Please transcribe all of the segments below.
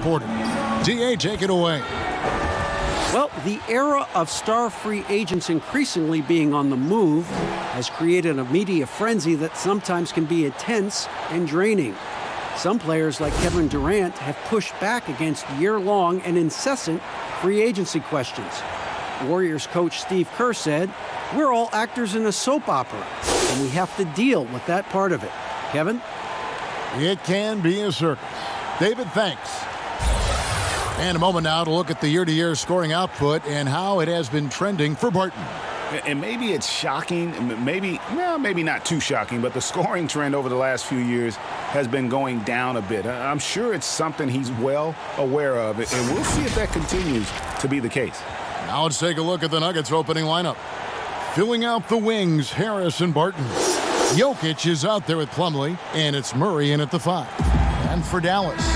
reported. DA, take it away. Well, the era of star free agents increasingly being on the move has created a media frenzy that sometimes can be intense and draining. Some players like Kevin Durant have pushed back against year-long and incessant free agency questions. Warriors coach Steve Kerr said, "We're all actors in a soap opera, and we have to deal with that part of it." Kevin? It can be a circus. David, thanks. And a moment now to look at the year-to-year scoring output and how it has been trending for Barton. And maybe it's shocking, maybe not too shocking, but the scoring trend over the last few years has been going down a bit. I'm sure it's something he's well aware of, and we'll see if that continues to be the case. Now let's take a look at the Nuggets opening lineup. Filling out the wings, Harris and Barton. Jokic is out there with Plumlee, and it's Murray in at the 5. And for Dallas,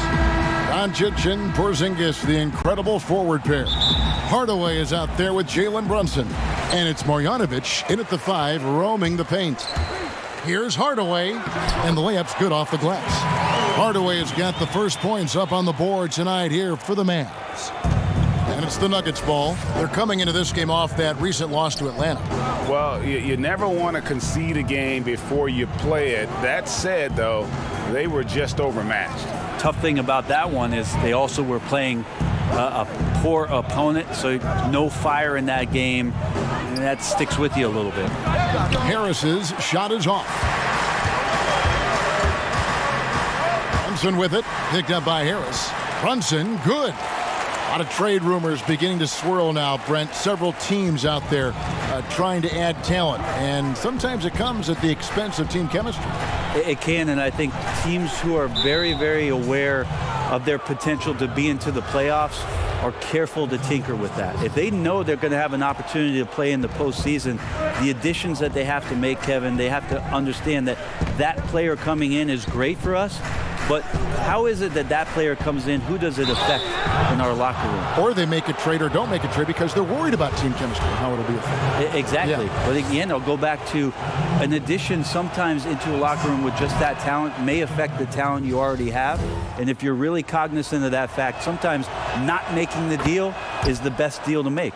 Doncic and Porzingis, the incredible forward pair. Hardaway is out there with Jalen Brunson, and it's Marjanovic in at the 5, roaming the paint. Here's Hardaway, and the layup's good off the glass. Hardaway has got the first points up on the board tonight here for the Mavs. And it's the Nuggets ball. They're coming into this game off that recent loss to Atlanta. Well, you never want to concede a game before you play it. That said, though, they were just overmatched. Tough thing about that one is they also were playing a poor opponent, so no fire in that game, and that sticks with you a little bit. Harris's shot is off. Brunson with it, picked up by Harris. Brunson, good. A lot of trade rumors beginning to swirl now, Brent. Several teams out there trying to add talent, and sometimes it comes at the expense of team chemistry. It can, and I think teams who are very, very aware of their potential to be into the playoffs are careful to tinker with that. If they know they're going to have an opportunity to play in the postseason, the additions that they have to make, Kevin, they have to understand that that player coming in is great for us, but how is it that that player comes in? Who does it affect in our locker room? Or they make a trade or don't make a trade because they're worried about team chemistry and how it'll be affected. Exactly. Yeah. But again, I'll go back to an addition sometimes into a locker room with just that talent may affect the talent you already have. And if you're really cognizant of that fact, sometimes not making the deal is the best deal to make.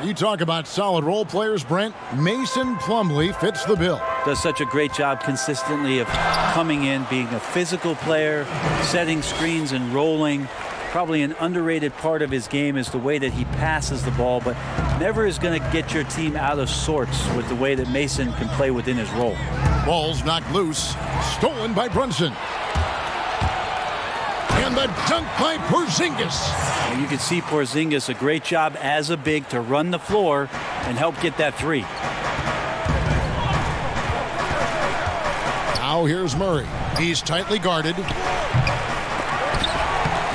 You talk about solid role players, Brent. Mason Plumlee fits the bill. Does such a great job consistently of coming in, being a physical player, setting screens and rolling. Probably an underrated part of his game is the way that he passes the ball, but never is going to get your team out of sorts with the way that Mason can play within his role. Ball's knocked loose, stolen by Brunson. And the dunk by Porzingis. And you can see Porzingis, a great job as a big to run the floor and help get that 3. Now here's Murray. He's tightly guarded.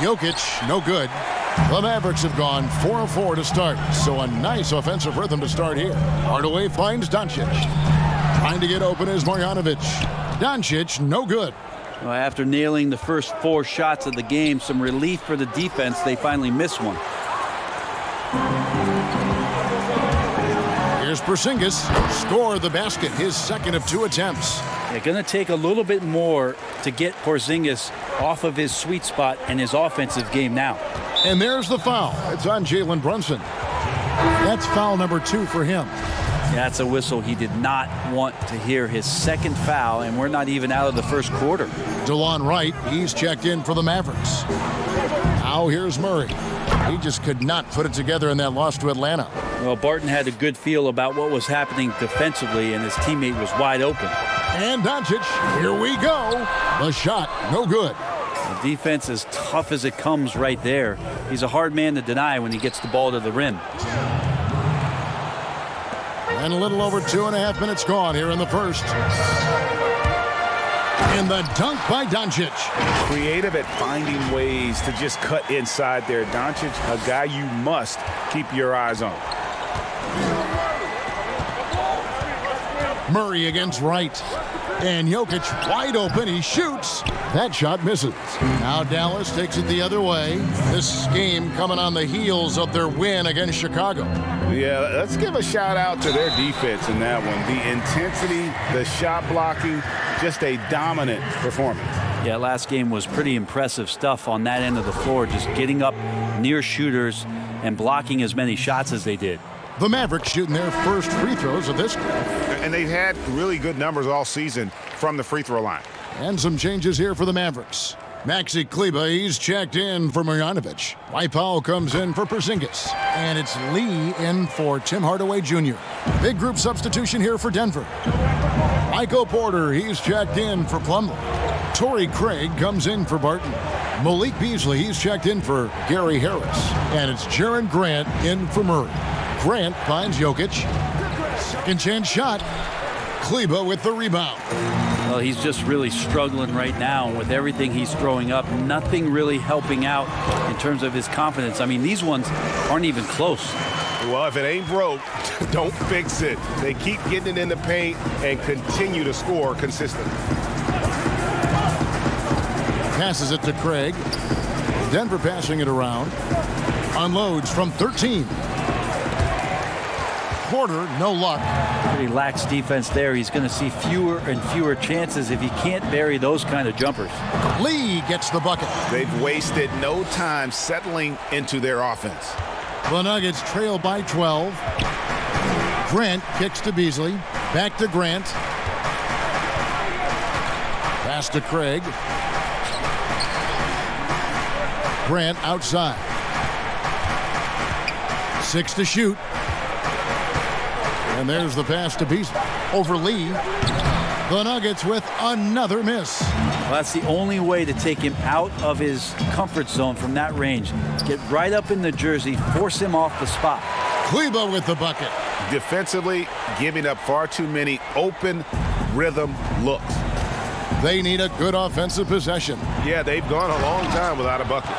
Jokic, no good. The Mavericks have gone 4 of 4 to start, so a nice offensive rhythm to start here. Hardaway finds Doncic. Trying to get open is Marjanovic. Doncic, no good. Well, after nailing the first 4 shots of the game, some relief for the defense. They finally missed one. Here's Porzingis. Score the basket, his second of 2 attempts. They're going to take a little bit more to get Porzingis off of his sweet spot and his offensive game now. And there's the foul. It's on Jalen Brunson. That's foul number 2 for him. That's a whistle. He did not want to hear his second foul, and we're not even out of the first quarter. DeLon Wright, he's checked in for the Mavericks. Now here's Murray. He just could not put it together in that loss to Atlanta. Well, Barton had a good feel about what was happening defensively, and his teammate was wide open. And Doncic, here we go. The shot, no good. The defense is tough as it comes right there. He's a hard man to deny when he gets the ball to the rim. And a little over 2.5 minutes gone here in the first. And the dunk by Doncic. Creative at finding ways to just cut inside there. Doncic, a guy you must keep your eyes on. Murray against Wright. And Jokic wide open. He shoots. That shot misses. Now Dallas takes it the other way. This game coming on the heels of their win against Chicago. Yeah, let's give a shout out to their defense in that one. The intensity, the shot blocking, just a dominant performance. Yeah, last game was pretty impressive stuff on that end of the floor, just getting up near shooters and blocking as many shots as they did. The Mavericks shooting their first free throws of this game. And they've had really good numbers all season from the free throw line. And some changes here for the Mavericks. Maxi Kleba, he's checked in for Marjanovic. White Powell comes in for Porzingis. And it's Lee in for Tim Hardaway Jr. Big group substitution here for Denver. Michael Porter, he's checked in for Plumlee. Torrey Craig comes in for Barton. Malik Beasley, he's checked in for Gary Harris. And it's Jaren Grant in for Murray. Grant finds Jokic. Second chance shot. Kleba with the rebound. Well, he's just really struggling right now with everything he's throwing up. Nothing really helping out in terms of his confidence. I mean, these ones aren't even close. Well, if it ain't broke, don't fix it. They keep getting it in the paint and continue to score consistently. Passes it to Craig. Denver passing it around. Unloads from 13. Porter, no luck. Pretty lax defense there. He's going to see fewer and fewer chances if he can't bury those kind of jumpers. Lee gets the bucket. They've wasted no time settling into their offense. The Nuggets trail by 12. Grant kicks to Beasley. Back to Grant. Pass to Craig. Grant outside. 6 to shoot. And there's the pass to Beasley. Over Lee. The Nuggets with another miss. Well, that's the only way to take him out of his comfort zone from that range. Get right up in the jersey, force him off the spot. Kleba with the bucket. Defensively, giving up far too many open rhythm looks. They need a good offensive possession. Yeah, they've gone a long time without a bucket.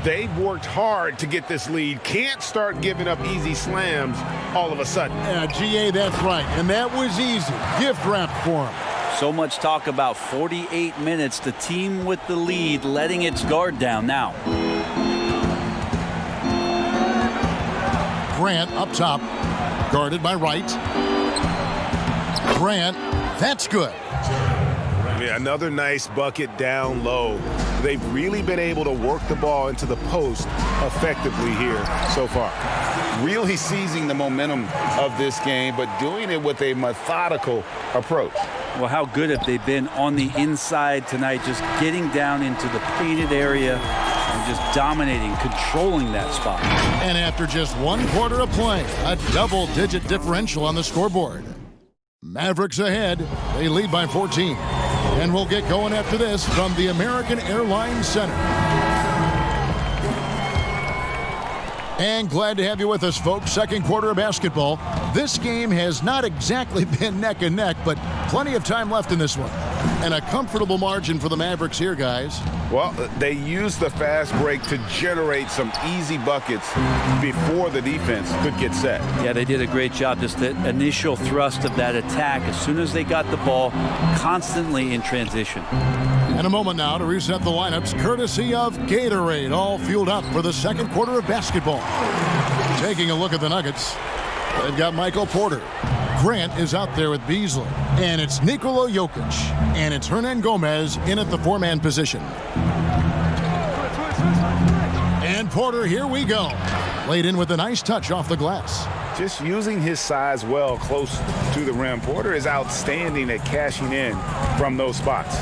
They've worked hard to get this lead. Can't start giving up easy slams all of a sudden. Yeah, GA, that's right. And that was easy. Gift wrapped for him. So much talk about 48 minutes. The team with the lead letting its guard down now. Grant up top. Guarded by Wright. Grant, that's good. Yeah, another nice bucket down low. They've really been able to work the ball into the post effectively here so far. Really seizing the momentum of this game, but doing it with a methodical approach. Well, how good have they been on the inside tonight, just getting down into the painted area and just dominating, controlling that spot. And after just 1 quarter of play, a double-digit differential on the scoreboard. Mavericks ahead. They lead by 14. And we'll get going after this from the American Airlines Center. And glad to have you with us, folks. Second quarter of basketball. This game has not exactly been neck and neck, but plenty of time left in this one. And a comfortable margin for the Mavericks here, guys. Well, they used the fast break to generate some easy buckets before the defense could get set. Yeah, they did a great job. Just the initial thrust of that attack, as soon as they got the ball, constantly in transition. And a moment now to reset the lineups, courtesy of Gatorade, all fueled up for the second quarter of basketball. Taking a look at the Nuggets, they've got Michael Porter. Grant is out there with Beasley. And it's Nikola Jokic. And it's Hernan Gomez in at the 4-man position. And Porter, here we go. Laid in with a nice touch off the glass. Just using his size well close to the rim. Porter is outstanding at cashing in from those spots.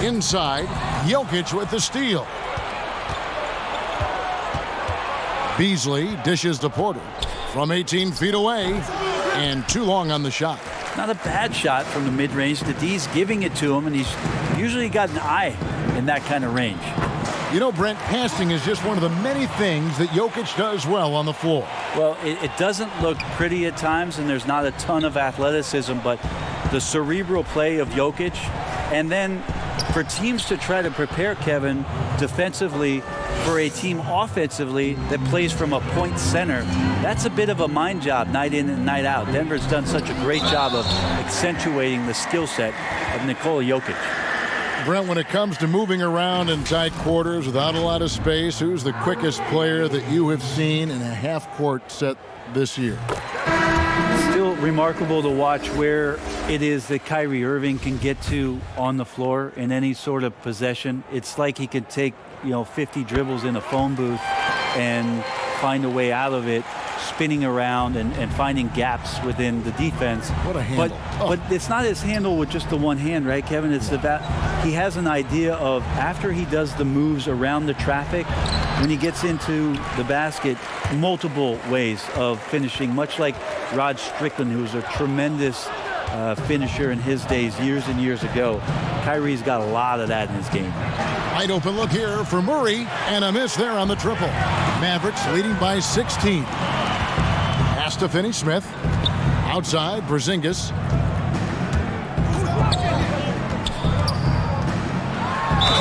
Inside, Jokic with the steal. Beasley dishes to Porter from 18 feet away, and too long on the shot. Not a bad shot from the mid-range. The D's giving it to him, and he's usually got an eye in that kind of range. You know, Brent, passing is just one of the many things that Jokic does well on the floor. Well, it doesn't look pretty at times, and there's not a ton of athleticism, but the cerebral play of Jokic, and then for teams to try to prepare Kevin defensively for a team offensively that plays from a point center, that's a bit of a mind job night in and night out. Denver's done such a great job of accentuating the skill set of Nikola Jokic. Brent, when it comes to moving around in tight quarters without a lot of space, who's the quickest player that you have seen in a half-court set this year? Still remarkable to watch where it is that Kyrie Irving can get to on the floor in any sort of possession. It's like he could take, 50 dribbles in a phone booth and find a way out of it, spinning around and finding gaps within the defense. What a handle. But it's not his handle with just the one hand, right, Kevin? It's he has an idea of, after he does the moves around the traffic, when he gets into the basket, multiple ways of finishing, much like Rod Strickland, who was a tremendous finisher in his days years and years ago. Kyrie's got a lot of that in his game. Wide open look here for Murray, and a miss there on the triple. Mavericks leading by 16. Pass to Finney-Smith. Outside, Porzingis.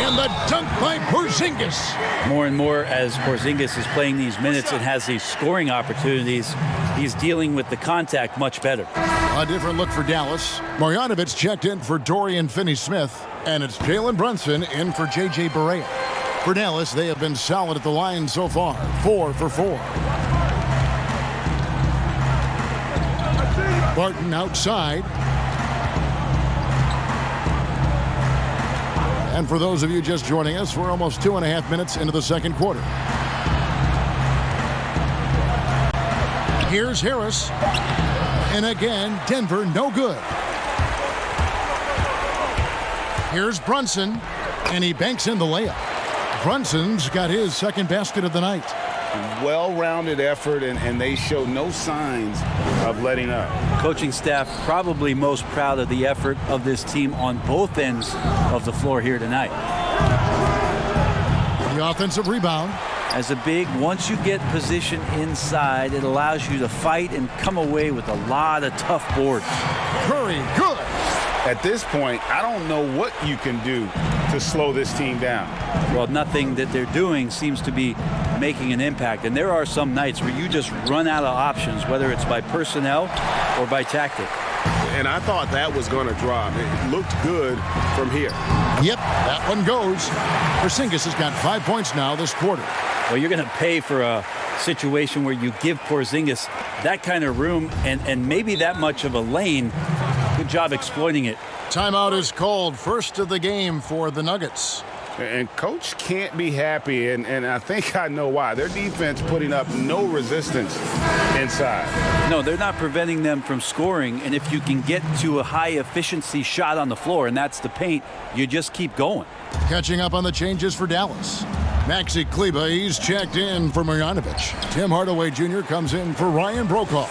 And the dunk by Porzingis. More and more as Porzingis is playing these minutes and has these scoring opportunities, he's dealing with the contact much better. A different look for Dallas. Marjanovic checked in for Dorian Finney-Smith, and it's Jalen Brunson in for J.J. Barea. For Dallas, they have been solid at the line so far, 4 for 4. Barton outside. And for those of you just joining us, we're almost 2.5 minutes into the second quarter. Here's Harris. And again, Denver no good. Here's Brunson, and he banks in the layup. Brunson's got his second basket of the night. Well-rounded effort, and they show no signs of letting up. Coaching staff probably most proud of the effort of this team on both ends of the floor here tonight. The offensive rebound. As a big, once you get position inside, it allows you to fight and come away with a lot of tough boards. Curry, good. At this point, I don't know what you can do to slow this team down. Well, nothing that they're doing seems to be making an impact. And there are some nights where you just run out of options, whether it's by personnel or by tactic. And I thought that was going to drop. It looked good from here. Yep, that one goes. Porzingis has got 5 points now this quarter. Well, you're going to pay for a situation where you give Porzingis that kind of room and maybe that much of a lane. Good job exploiting it. Timeout is called. First of the game for the Nuggets. And Coach can't be happy, and I think I know why. Their defense putting up no resistance inside. No, they're not preventing them from scoring, and if you can get to a high-efficiency shot on the floor, and that's the paint, you just keep going. Catching up on the changes for Dallas. Maxi Kleber, he's checked in for Marjanovic. Tim Hardaway Jr. comes in for Ryan Brokaw.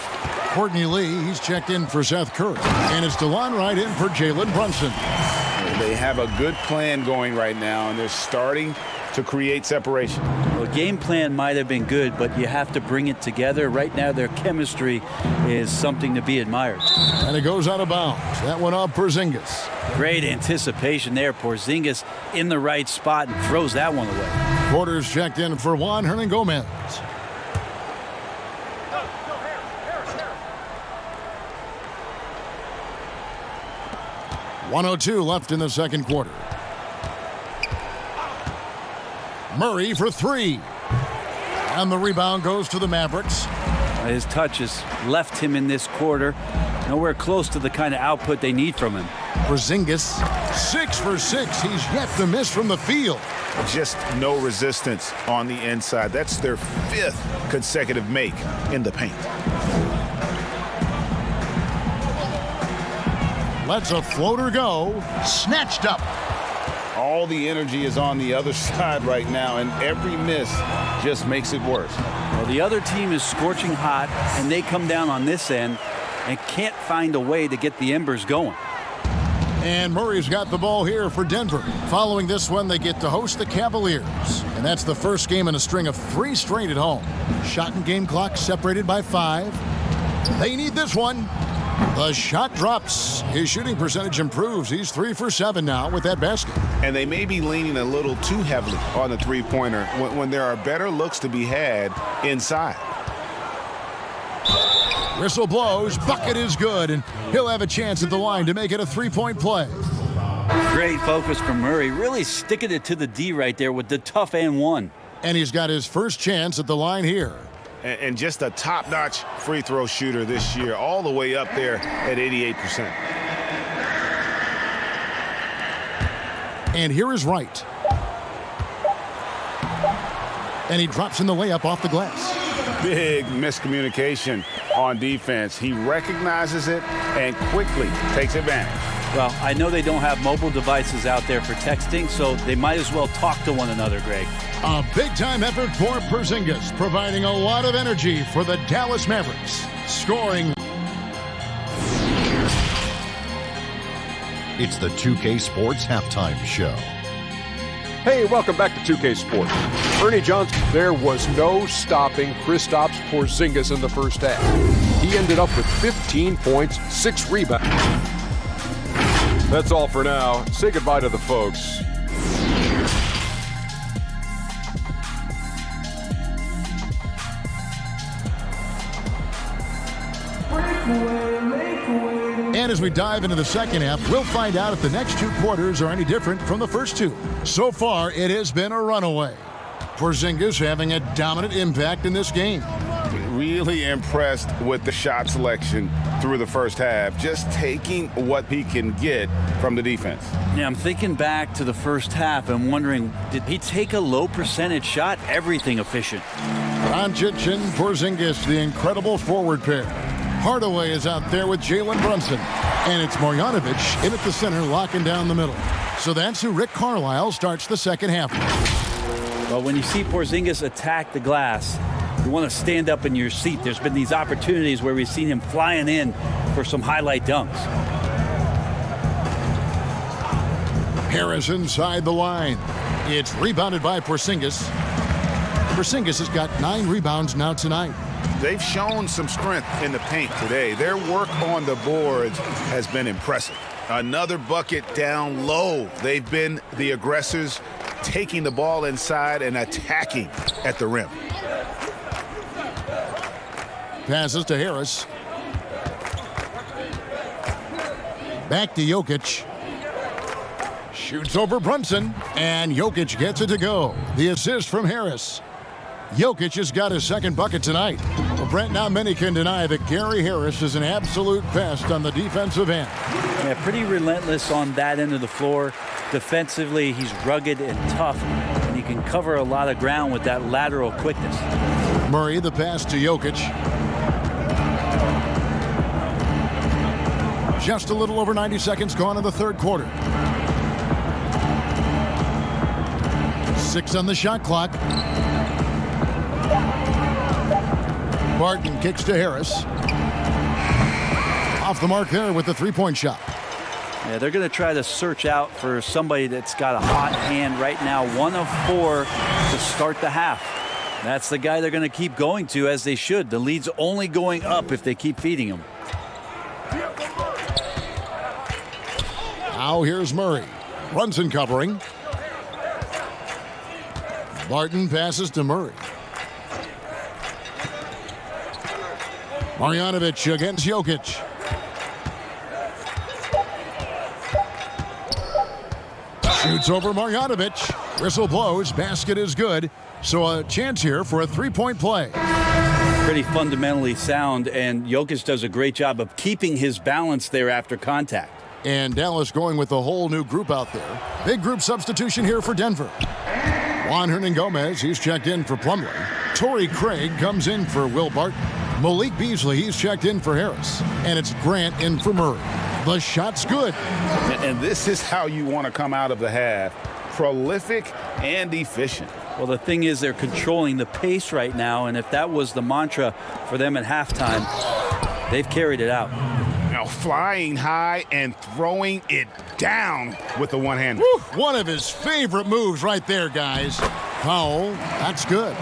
Courtney Lee, he's checked in for Seth Curry. And it's DeLon Wright in for Jalen Brunson. They have a good plan going right now, and they're starting to create separation. Well, game plan might have been good, but you have to bring it together. Right now, their chemistry is something to be admired. And it goes out of bounds. That one off Porzingis. Great anticipation there. Porzingis in the right spot and throws that one away. Quarters checked in for Juan Hernangomez. .102 left in the second quarter. Murray for three. And the rebound goes to the Mavericks. His touch has left him in this quarter. Nowhere close to the kind of output they need from him. Porzingis, 6 for 6. He's yet to miss from the field. Just no resistance on the inside. That's their 5th consecutive make in the paint. Lets a floater go. Snatched up. All the energy is on the other side right now, and every miss just makes it worse. Well, the other team is scorching hot, and they come down on this end and can't find a way to get the embers going. And Murray's got the ball here for Denver. Following this one, they get to host the Cavaliers. And that's the first game in a string of 3 straight at home. Shot and game clock separated by 5. They need this one. The shot drops. His shooting percentage improves. He's 3 for 7 now with that basket. And they may be leaning a little too heavily on the three-pointer when there are better looks to be had inside. Whistle blows. Bucket is good, and he'll have a chance at the line to make it a 3-point play. Great focus from Murray. Really sticking it to the D right there with the tough and one. And he's got his first chance at the line here. and just a top-notch free throw shooter this year, all the way up there at 88%. And here is Wright. And he drops in the layup off the glass. Big miscommunication on defense. He recognizes it and quickly takes advantage. Well, I know they don't have mobile devices out there for texting, so they might as well talk to one another, Greg. A big-time effort for Porzingis, providing a lot of energy for the Dallas Mavericks. Scoring. It's the 2K Sports Halftime Show. Hey, welcome back to 2K Sports. Ernie Johnson. There was no stopping Kristaps Porzingis in the first half. He ended up with 15 points, 6 rebounds. That's all for now. Say goodbye to the folks. And as we dive into the second half, we'll find out if the next two quarters are any different from the first two. So far, it has been a runaway. Porzingis having a dominant impact in this game. Really impressed with the shot selection through the first half, just taking what he can get from the defense. Yeah, I'm thinking back to the first half and wondering, did he take a low percentage shot? Everything efficient. Doncic and Porzingis, the incredible forward pair. Hardaway is out there with Jalen Brunson. And it's Marjanovic in at the center, locking down the middle. So that's who Rick Carlisle starts the second half. Well, when you see Porzingis attack the glass, you want to stand up in your seat. There's been these opportunities where we've seen him flying in for some highlight dunks. Harris inside the line. It's rebounded by Porzingis. Porzingis has got 9 rebounds now tonight. They've shown some strength in the paint today. Their work on the boards has been impressive. Another bucket down low. They've been the aggressors, taking the ball inside and attacking at the rim. Passes to Harris. Back to Jokic. Shoots over Brunson, and Jokic gets it to go. The assist from Harris. Jokic has got his second bucket tonight. Well, Brent, not many can deny that Gary Harris is an absolute pest on the defensive end. Yeah, pretty relentless on that end of the floor. Defensively, he's rugged and tough, and he can cover a lot of ground with that lateral quickness. Murray, the pass to Jokic. Just a little over 90 seconds gone in the third quarter. 6 on the shot clock. Barton kicks to Harris. Off the mark there with the three-point shot. Yeah, they're going to try to search out for somebody that's got a hot hand right now. 1 of 4 to start the half. That's the guy they're going to keep going to, as they should. The lead's only going up if they keep feeding him. Now here's Murray. Brunson covering. Barton passes to Murray. Marjanovic against Jokic. Shoots over Marjanovic. Whistle blows. Basket is good. So a chance here for a three-point play. Pretty fundamentally sound, and Jokic does a great job of keeping his balance there after contact. And Dallas going with a whole new group out there. Big group substitution here for Denver. Juan Hernan-Gomez, he's checked in for Plumlee. Torrey Craig comes in for Will Barton. Malik Beasley, he's checked in for Harris. And it's Grant in for Murray. The shot's good. And this is how you want to come out of the half. Prolific and efficient. Well, the thing is, they're controlling the pace right now, and if that was the mantra for them at halftime, they've carried it out. Now flying high and throwing it down with the one-hander. One of his favorite moves right there, guys. Powell, that's good.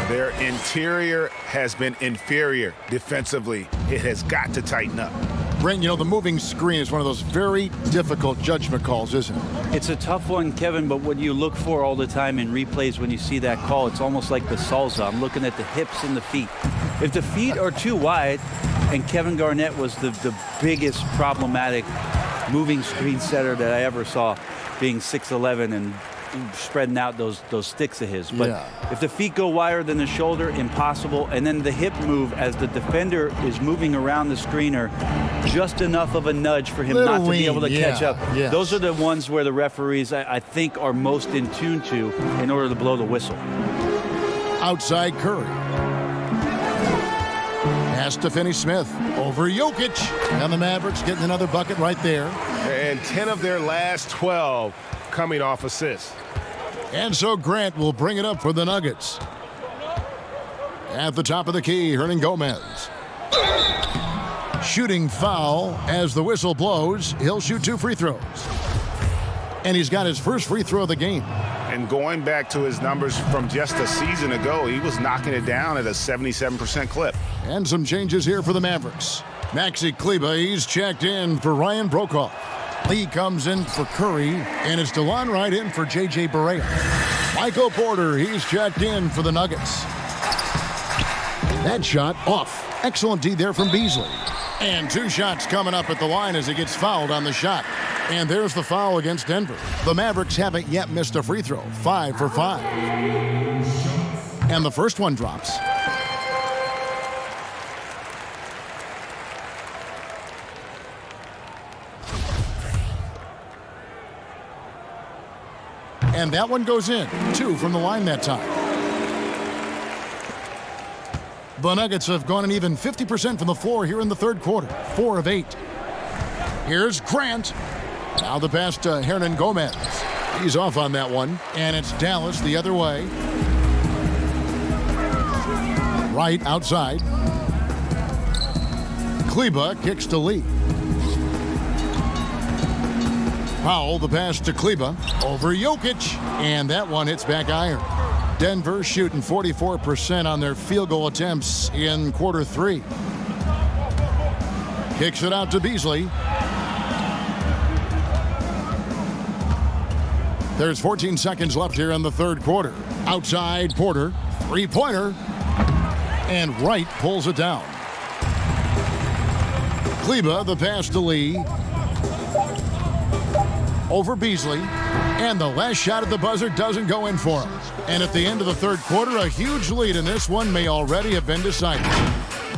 Their interior has been inferior defensively. It has got to tighten up. Brent, you know, the moving screen is one of those very difficult judgment calls, isn't it? It's a tough one, Kevin, but what you look for all the time in replays when you see that call, it's almost like the salsa. I'm looking at the hips and the feet. If the feet are too wide, and Kevin Garnett was the biggest problematic moving screen setter that I ever saw, being 6'11" and spreading out those sticks of his. But if the feet go wider than the shoulder, impossible. And then the hip move as the defender is moving around the screener, just enough of a nudge for him not to be able to catch up. Yes. Those are the ones where the referees, I think, are most in tune to in order to blow the whistle. Outside Curry. Pass to Finney-Smith. Over Jokic. And the Mavericks getting another bucket right there. And 10 of their last 12 coming off assists. And so Grant will bring it up for the Nuggets. At the top of the key, Hernangomez. Shooting foul as the whistle blows. He'll shoot 2 free throws. And he's got his first free throw of the game. And going back to his numbers from just a season ago, he was knocking it down at a 77% clip. And some changes here for the Mavericks. Maxi Kleber, he's checked in for Ryan Brokoff. Lee comes in for Curry, and it's DeLon Wright in for J.J. Barea. Michael Porter, he's checked in for the Nuggets. That shot off. Excellent D there from Beasley. And 2 shots coming up at the line as he gets fouled on the shot. And there's the foul against Denver. The Mavericks haven't yet missed a free throw. 5 for 5. And the first one drops. And that one goes in. 2 from the line that time. The Nuggets have gone an even 50% from the floor here in the third quarter. 4 of 8. Here's Grant. Now the pass to Hernangomez. He's off on that one. And it's Dallas the other way. Right outside. Kleber kicks to Lee. Powell, the pass to Kleber. Over Jokic. And that one hits back iron. Denver shooting 44% on their field goal attempts in quarter 3. Kicks it out to Beasley. There's 14 seconds left here in the third quarter. Outside Porter. 3-pointer. And Wright pulls it down. Kleber, the pass to Lee. Over Beasley. And the last shot at the buzzer doesn't go in for him. And at the end of the third quarter, a huge lead in this one may already have been decided.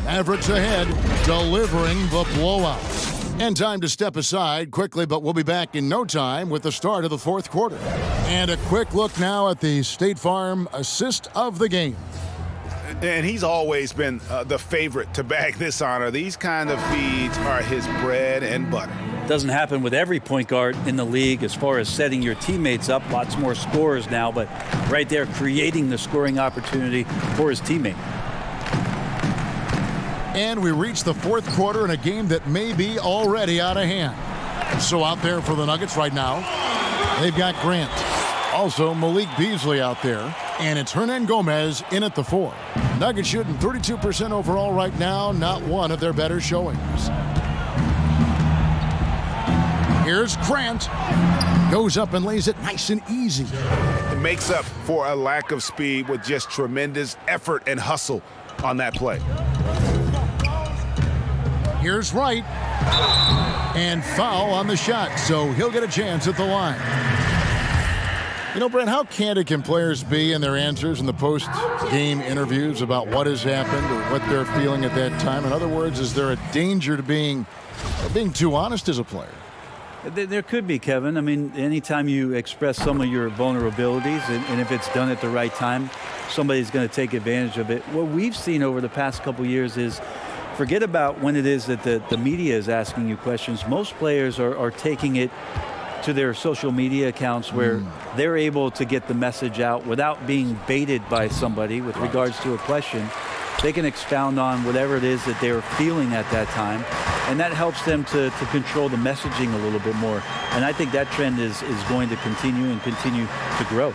Mavericks ahead, delivering the blowouts. And time to step aside quickly, but we'll be back in no time with the start of the fourth quarter. And a quick look now at the State Farm assist of the game. And he's always been the favorite to bag this honor. These kind of feeds are his bread and butter. Doesn't happen with every point guard in the league as far as setting your teammates up. Lots more scorers now, but right there creating the scoring opportunity for his teammate. And we reach the fourth quarter in a game that may be already out of hand. So out there for the Nuggets right now, they've got Grant. Also Malik Beasley out there. And it's Hernangomez in at the 4. Nuggets shooting 32% overall right now, not one of their better showings. Here's Grant. Goes up and lays it nice and easy. It makes up for a lack of speed with just tremendous effort and hustle on that play. Here's Wright. And foul on the shot, so he'll get a chance at the line. You know, Brent, how candid can players be in their answers in the post-game interviews about what has happened or what they're feeling at that time? In other words, is there a danger to being too honest as a player? There could be, Kevin. I mean, anytime you express some of your vulnerabilities, and if it's done at the right time, somebody's going to take advantage of it. What we've seen over the past couple years is, forget about when it is that the media is asking you questions. Most players are taking it to their social media accounts where they're able to get the message out without being baited by somebody with regards to a question. They can expound on whatever it is that they're feeling at that time, and that helps them to control the messaging a little bit more. And I think that trend is going to continue to grow.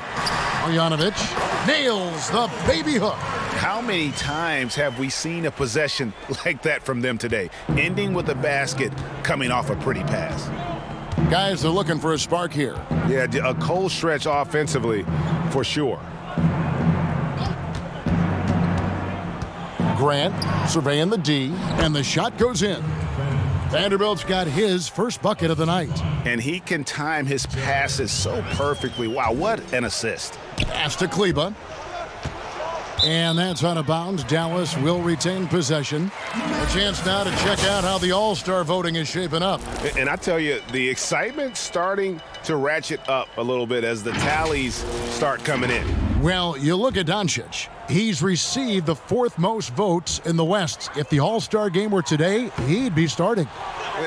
Marjanovic nails the baby hook. How many times have we seen a possession like that from them today, ending with a basket coming off a pretty pass? Guys, they're looking for a spark here. Yeah, a cold stretch offensively for sure. Grant surveying the D, and the shot goes in. Vanderbilt's got his first bucket of the night. And he can time his passes so perfectly. Wow, what an assist. Pass to Kleba. And that's out of bounds. Dallas will retain possession. A chance now to check out how the All-Star voting is shaping up. And I tell you, the excitement's starting to ratchet up a little bit as the tallies start coming in. Well, you look at Doncic. He's received the 4th most votes in the West. If the All-Star game were today, he'd be starting.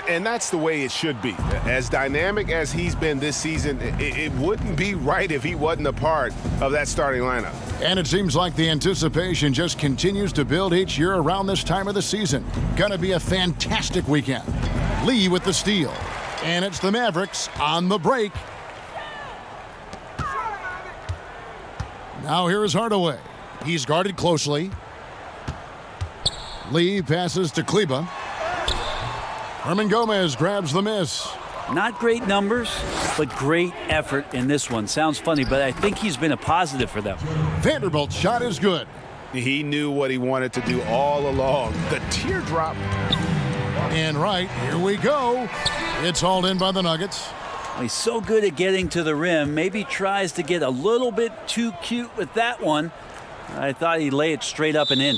And that's the way it should be. As dynamic as he's been this season, it wouldn't be right if he wasn't a part of that starting lineup. And it seems like the anticipation just continues to build each year around this time of the season. Gonna be a fantastic weekend. Lee with the steal. And it's the Mavericks on the break. Now here is Hardaway. He's guarded closely. Lee passes to Kleba. Herman Gomez grabs the miss. Not great numbers, but great effort in this one. Sounds funny, but I think he's been a positive for them. Vanderbilt's shot is good. He knew what he wanted to do all along. The teardrop. And right, here we go. It's hauled in by the Nuggets. He's so good at getting to the rim. Maybe tries to get a little bit too cute with that one. I thought he'd lay it straight up and in.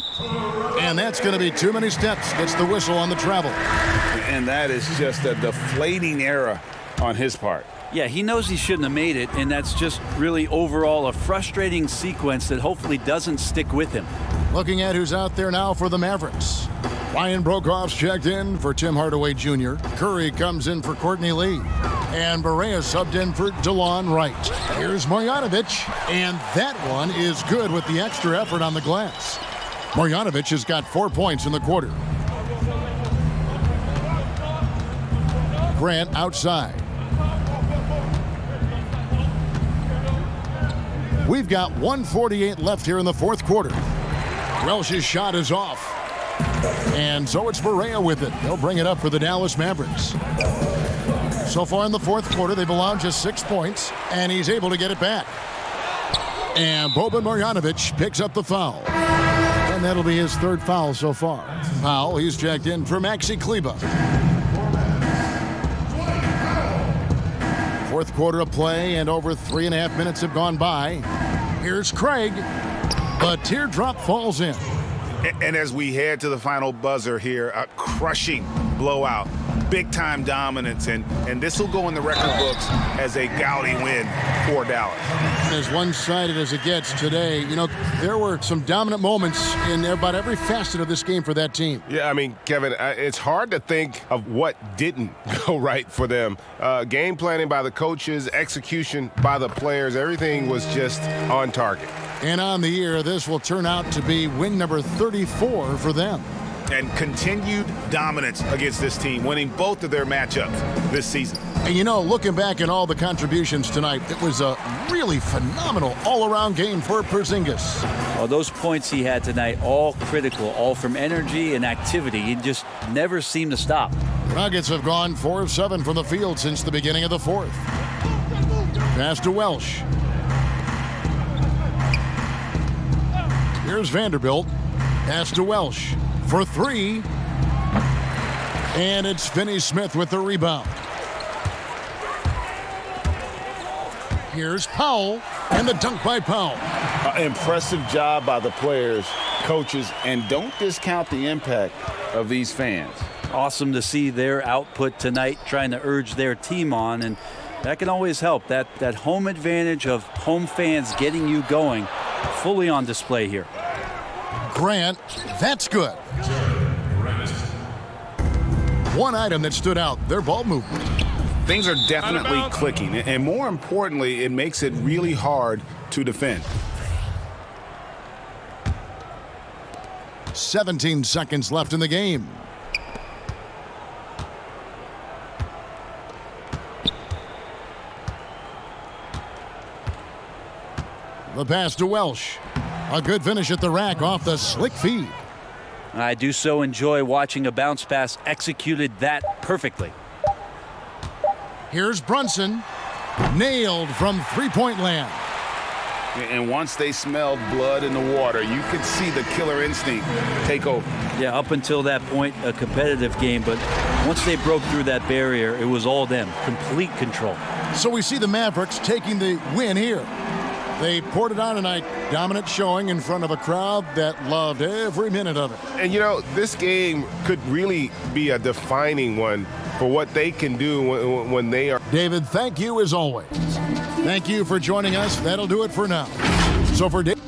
And that's going to be too many steps. Gets the whistle on the travel. And that is just a deflating error on his part. Yeah, he knows he shouldn't have made it, and that's just really overall a frustrating sequence that hopefully doesn't stick with him. Looking at who's out there now for the Mavericks. Ryan Brokoff's checked in for Tim Hardaway Jr. Curry comes in for Courtney Lee. And Barea subbed in for DeLon Wright. Here's Marjanovic, and that one is good with the extra effort on the glass. Marjanovic has got 4 points in the quarter. Grant outside. We've got 1:48 left here in the 4th quarter. Welsh's shot is off. And so it's Barea with it. They'll bring it up for the Dallas Mavericks. So far in the 4th quarter, they've allowed just 6 points, and he's able to get it back. And Boban Marjanovic picks up the foul. And that'll be his 3rd foul so far. Powell, he's checked in for Maxi Kleba. 4th quarter of play, and over 3.5 minutes have gone by. Here's Craig. The teardrop falls in. And as we head to the final buzzer here, a crushing blowout. Big-time dominance, and this will go in the record books as a gaudy win for Dallas. As one-sided as it gets today, you know, there were some dominant moments in about every facet of this game for that team. Yeah, I mean, Kevin, it's hard to think of what didn't go right for them. Game planning by the coaches, execution by the players, everything was just on target. And on the year, this will turn out to be win number 34 for them. And continued dominance against this team, winning both of their matchups this season. And you know, looking back at all the contributions tonight, it was a really phenomenal all-around game for Porzingis. Well, those points he had tonight, all critical, all from energy and activity. He just never seemed to stop. The Nuggets have gone 4 of 7 from the field since the beginning of the 4th. Pass to Welsh. Here's Vanderbilt. Pass to Welsh for 3. And it's Finney-Smith with the rebound. Here's Powell, and the dunk by Powell. Impressive job by the players, coaches, and don't discount the impact of these fans. Awesome to see their output tonight, trying to urge their team on, and that can always help. That home advantage of home fans getting you going, fully on display here. Grant, that's good. One item that stood out, their ball movement. Things are definitely clicking, and more importantly, it makes it really hard to defend. 17 seconds left in the game. The pass to Welsh. A good finish at the rack off the slick feed. I do so enjoy watching a bounce pass executed that perfectly. Here's Brunson. Nailed from three-point land. And once they smelled blood in the water, you could see the killer instinct take over. Yeah, up until that point, a competitive game, but once they broke through that barrier, it was all them, complete control. So we see the Mavericks taking the win here. They poured it on tonight, dominant showing in front of a crowd that loved every minute of it. And, you know, this game could really be a defining one for what they can do when they are. David, thank you as always. Thank you for joining us. That'll do it for now. So for David.